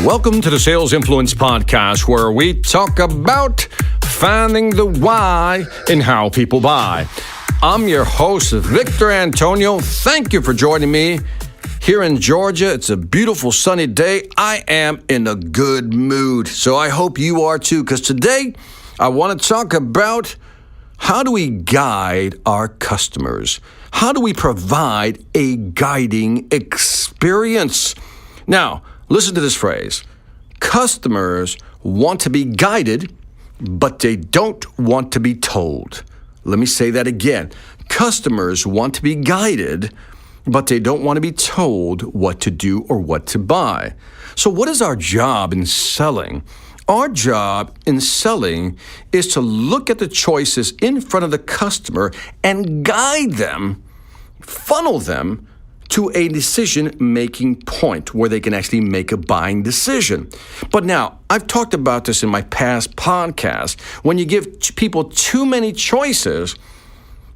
Welcome to the Sales Influence Podcast, where we talk about finding the why in how people buy. I'm your host, Victor Antonio. Thank you for joining me here in Georgia. It's a beautiful sunny day. I am in a good mood, so I hope you are too, because today I want to talk about how do we guide our customers? How do we provide a guiding experience? Now, listen to this phrase. Customers want to be guided, but they don't want to be told. Let me say that again. Customers want to be guided, but they don't want to be told what to do or what to buy. So what is our job in selling? Our job in selling is to look at the choices in front of the customer and guide them, funnel them to a decision-making point where they can actually make a buying decision. But now, I've talked about this in my past podcasts. When you give people too many choices,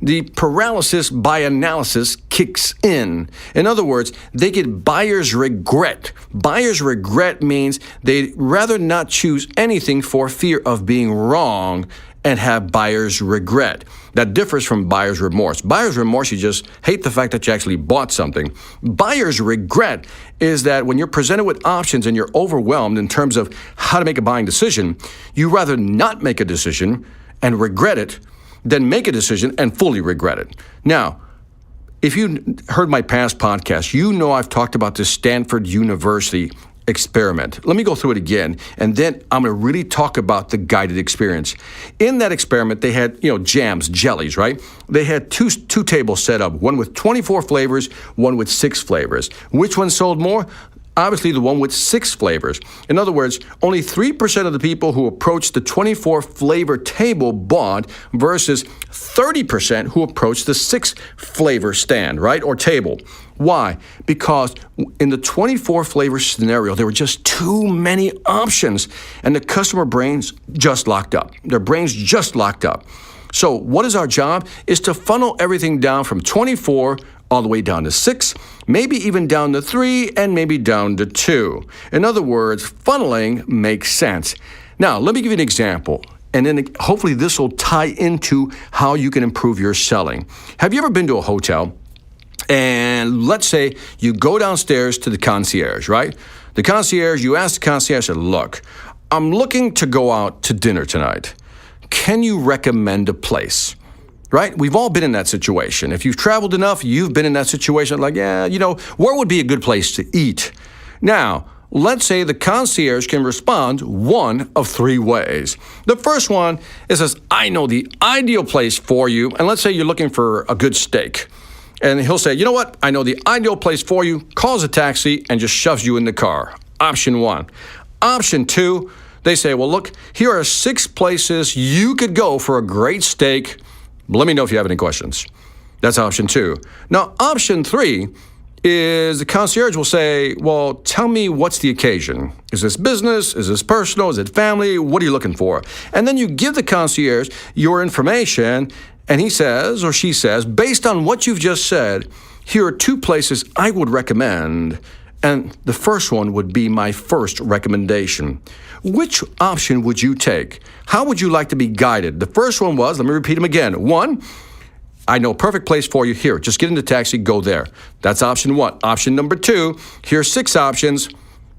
the paralysis by analysis kicks in. In other words, they get buyer's regret. Buyer's regret means they'd rather not choose anything for fear of being wrong and have buyer's regret. That differs from buyer's remorse. Buyer's remorse, you just hate the fact that you actually bought something. Buyer's regret is that when you're presented with options and you're overwhelmed in terms of how to make a buying decision, you rather not make a decision and regret it than make a decision and fully regret it. Now, if you heard my past podcast, you know I've talked about this Stanford University experiment. Let me go through it again, and then I'm going to really talk about the guided experience. In that experiment, they had, jams, jellies, right? They had two tables set up, one with 24 flavors, one with 6 flavors. Which one sold more? Obviously, the one with 6 flavors. In other words, only 3% of the people who approached the 24 flavor table bought versus 30% who approached the 6 flavor stand, right, or table. Why? Because in the 24 flavor scenario, there were just too many options, and the customer brains just locked up. Their brains just locked up. So what is our job? Is to funnel everything down from 24 all the way down to 6, maybe even down to 3, and maybe down to 2. In other words, funneling makes sense. Now, let me give you an example, and then hopefully this will tie into how you can improve your selling. Have you ever been to a hotel? And let's say you go downstairs to the concierge, right? The concierge, you ask the concierge, look, I'm looking to go out to dinner tonight. Can you recommend a place? Right? We've all been in that situation. If you've traveled enough, you've been in that situation like, where would be a good place to eat? Now, let's say the concierge can respond one of 3 ways. The first one is, I know the ideal place for you. And let's say you're looking for a good steak. And he'll say, you know what? I know the ideal place for you. Calls a taxi and just shoves you in the car. Option 1. Option 2, they say, well, look, here are 6 places you could go for a great steak. Let me know if you have any questions. That's option 2. Now, option 3 is the concierge will say, well, tell me what's the occasion. Is this business? Is this personal? Is it family? What are you looking for? And then you give the concierge your information, and he says or she says, based on what you've just said, here are 2 places I would recommend. And the first one would be my first recommendation. Which option would you take? How would you like to be guided? The first one was, let me repeat them again. 1, I know a perfect place for you. Here, just get in the taxi, go there. That's option 1. Option number 2, here's 6 options.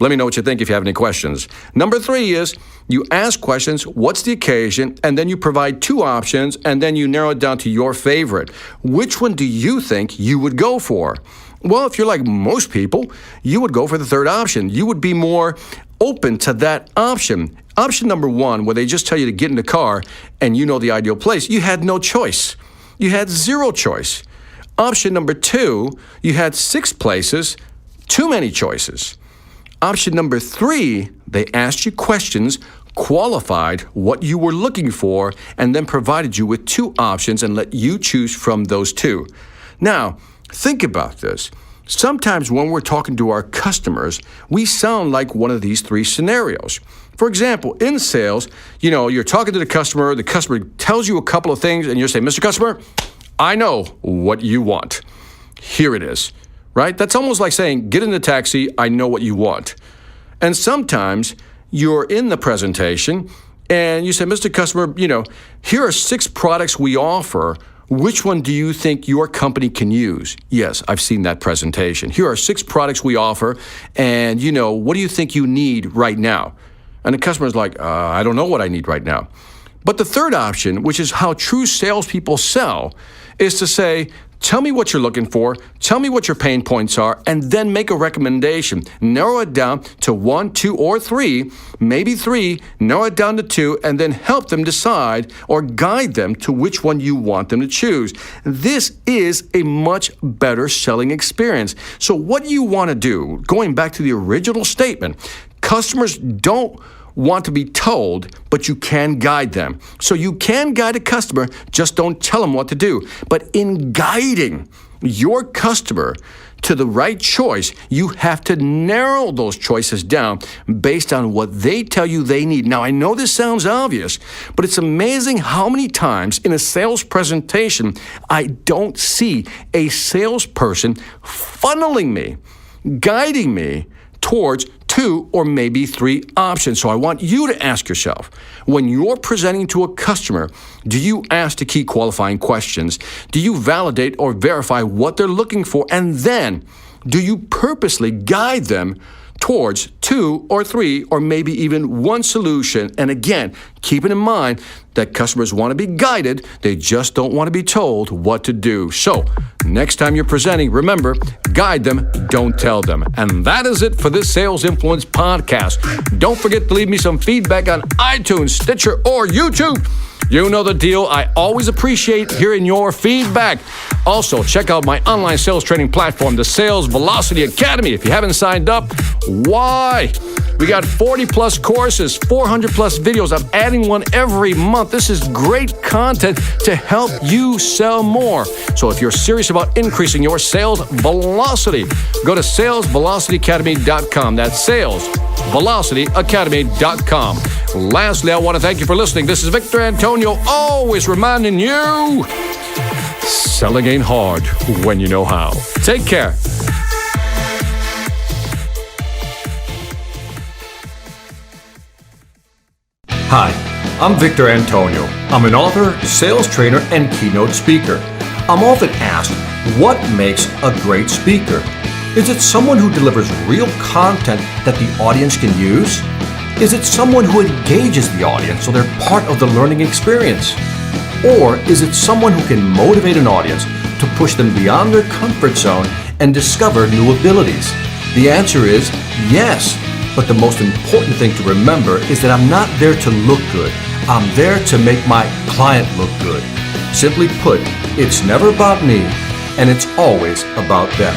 Let me know what you think if you have any questions. Number 3 is you ask questions, what's the occasion, and then you provide 2 options, and then you narrow it down to your favorite. Which one do you think you would go for? Well, if you're like most people, you would go for the 3rd option. You would be more open to that option. Option number 1, where they just tell you to get in the car and you know the ideal place, you had no choice. You had 0 choice. Option number 2, you had 6 places, too many choices. Option number 3, they asked you questions, qualified what you were looking for, and then provided you with 2 options and let you choose from those 2. Now, think about this. Sometimes when we're talking to our customers, we sound like one of these 3 scenarios. For example, in sales, you're talking to the customer tells you a couple of things, and you say, Mr. Customer, I know what you want. Here it is, right? That's almost like saying, get in the taxi, I know what you want. And sometimes you're in the presentation and you say, Mr. Customer, here are 6 products we offer. Which one do you think your company can use? Yes, I've seen that presentation. Here are 6 products we offer, and what do you think you need right now? And the customer's like, I don't know what I need right now. But the third option, which is how true salespeople sell, is to say, tell me what you're looking for, tell me what your pain points are, and then make a recommendation. Narrow it down to 1, 2, or 3, maybe 3, narrow it down to 2, and then help them decide or guide them to which one you want them to choose. This is a much better selling experience. So what you want to do, going back to the original statement, customers don't want to be told, but you can guide them. So you can guide a customer, just don't tell them what to do. But in guiding your customer to the right choice, you have to narrow those choices down based on what they tell you they need. Now, I know this sounds obvious, but it's amazing how many times in a sales presentation, I don't see a salesperson funneling me, guiding me towards 2 or maybe 3 options. So I want you to ask yourself, when you're presenting to a customer, do you ask the key qualifying questions? Do you validate or verify what they're looking for? And then, do you purposely guide them towards 2 or 3 or maybe even 1 solution? And again, keeping in mind that customers want to be guided, they just don't want to be told what to do. So, next time you're presenting, remember, guide them, don't tell them. And that is it for this Sales Influence podcast. Don't forget to leave me some feedback on iTunes, Stitcher, or YouTube. You know the deal. I always appreciate hearing your feedback. Also, check out my online sales training platform, the Sales Velocity Academy. If you haven't signed up, why? We got 40 plus courses, 400 plus videos. I'm adding one every month. This is great content to help you sell more. So if you're serious about increasing your sales velocity, go to salesvelocityacademy.com. That's salesvelocityacademy.com. Lastly, I want to thank you for listening. This is Victor Antonio, always reminding you, selling ain't hard when you know how. Take care. Hi, I'm Victor Antonio. I'm an author, sales trainer, and keynote speaker. I'm often asked, what makes a great speaker? Is it someone who delivers real content that the audience can use? Is it someone who engages the audience so they're part of the learning experience? Or is it someone who can motivate an audience to push them beyond their comfort zone and discover new abilities? The answer is yes. But the most important thing to remember is that I'm not there to look good. I'm there to make my client look good. Simply put, it's never about me, and it's always about them.